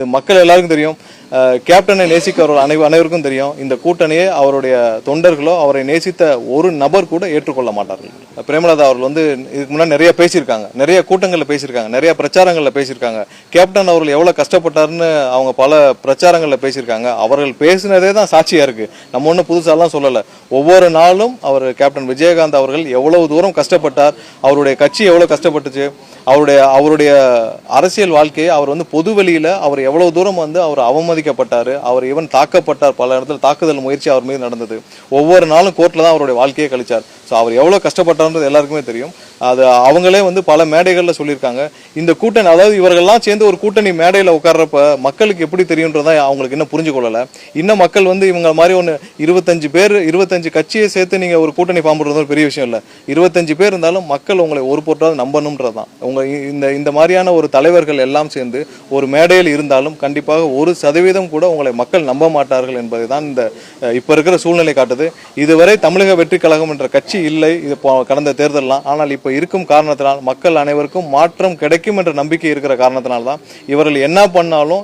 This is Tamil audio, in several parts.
மக்கள் எல்லாருக்கும் தெரியும். கேப்டனை நேசிக்கிறவர் அனைவருக்கும் தெரியும். இந்த கூட்டணியை அவருடைய தொண்டர்களோ அவரை நேசித்த ஒரு நபர் கூட ஏற்றுக்கொள்ள மாட்டார்கள். பிரேமலதா அவர்கள் வந்து இதுக்கு முன்னாடி நிறைய பேசியிருக்காங்க, நிறைய கூட்டங்களில் பேசியிருக்காங்க, நிறைய பிரச்சாரங்களில் பேசியிருக்காங்க. கேப்டன் அவர்கள் எவ்வளவு கஷ்டப்பட்டாருன்னு அவங்க பல பிரச்சாரங்களில் பேசியிருக்காங்க. அவர்கள் பேசினதே தான் சாட்சியா இருக்கு. நம்ம ஒன்றும் புதுசாலாம் சொல்லலை. ஒவ்வொரு நாளும் அவர் கேப்டன் விஜயகாந்த் அவர்கள் எவ்வளவு தூரம் கஷ்டப்பட்டார், அவருடைய கட்சி எவ்வளவு கஷ்டப்பட்டுச்சு, அவருடைய அரசியல் வாழ்க்கையை அவர் வந்து பொது வெளியில அவர் எவ்வளவு தூரம் வந்து அவர் அவமதிக்கப்பட்டாரு, அவர் ஈவன் தாக்கப்பட்டார், பல இடத்துல தாக்குதல் முயற்சி அவர் மீது நடந்தது. ஒவ்வொரு நாளும் கோர்ட்ல தான் அவருடைய வாழ்க்கையை கழிச்சார். ஸோ அவர் எவ்வளவு கஷ்டப்பட்டார்ன்றது எல்லாருக்குமே தெரியும். அது அவங்களே வந்து பல மேடைகளில் சொல்லியிருக்காங்க. இந்த கூட்டணி, அதாவது இவர்கள்லாம் சேர்ந்து ஒரு கூட்டணி மேடையில் உட்கார்றப்ப மக்களுக்கு எப்படி தெரியுன்றதான் அவங்களுக்கு இன்னும் புரிஞ்சு கொள்ளலை. இன்னும் மக்கள் வந்து இவங்க மாதிரி ஒன்று 25 கட்சியை சேர்த்து நீங்கள் ஒரு கூட்டணி ஃபார்ம் பண்ணுறது ஒரு பெரிய விஷயம் இல்லை. 25 பேர் இருந்தாலும் மக்கள் உங்களை ஒரு பொருட்டாவது நம்பணுன்றது தான். இந்த மாதிரியான ஒரு தலைவர்கள் எல்லாம் சேர்ந்து ஒரு மேடையில் இருந்தாலும் கண்டிப்பாக 1% கூட உங்களை மக்கள் நம்ப மாட்டார்கள் என்பதை தான் இந்த இப்போ இருக்கிற சூழ்நிலை காட்டுது. இதுவரை தமிழக வெற்றி கழகம் என்ற கட்சி இல்லை இது கடந்த தேர்தலாம். ஆனால் இப்போ இருக்கும் காரணத்தினால் மக்கள் அனைவருக்கும் மாற்றம் கிடைக்கும் என்ற நம்பிக்கை இருக்கிற காரணத்தினால்தான் இவர்கள் என்ன பண்ணாலும்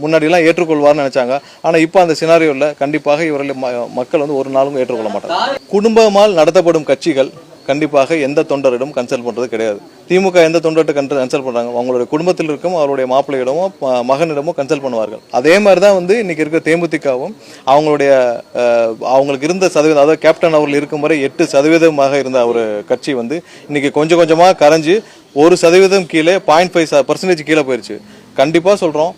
முன்னாடியெல்லாம் ஏற்றுக்கொள்வார்னு நினைச்சாங்க. ஆனால் இப்போ அந்த சினாரியோவில் கண்டிப்பாக இவர்கள் மக்கள் வந்து ஒரு நாளும் ஏற்றுக்கொள்ள மாட்டாங்க. குடும்பமால் நடத்தப்படும் கட்சிகள் கண்டிப்பாக எந்த தொண்டரிடம் கன்சல்ட் பண்றது கிடையாது. திமுக எந்த தொண்டர்கிட்ட கன்சல்ட் பண்றாங்க, அவங்களுடைய குடும்பத்தில் இருக்கும் அவருடைய மாப்பிள்ளையிடமோ மகனிடமோ கன்சல்ட் பண்ணுவார்கள். அதே மாதிரி தான் வந்து இன்னைக்கு இருக்கிற தேமுதிகவும் அவங்களுக்கு இருந்த சதவீதம், அதாவது கேப்டன் அவர்கள் இருக்கும் வரை 8% இருந்த ஒரு கட்சி வந்து இன்னைக்கு கொஞ்சம் கொஞ்சமாக கரைஞ்சு 1% கீழே 0.5% கீழே போயிருச்சு. கண்டிப்பா சொல்றோம்,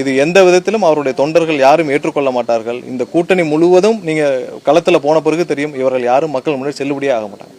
இது எந்த விதத்திலும் அவருடைய தொண்டர்கள் யாரும் ஏற்றுக்கொள்ள மாட்டார்கள். இந்த கூட்டணி முழுவதும் நீங்க களத்துல போன பிறகு தெரியும், இவர்கள் யாரும் மக்கள் முன்னாடி செல்லுபடியே ஆக மாட்டாங்க.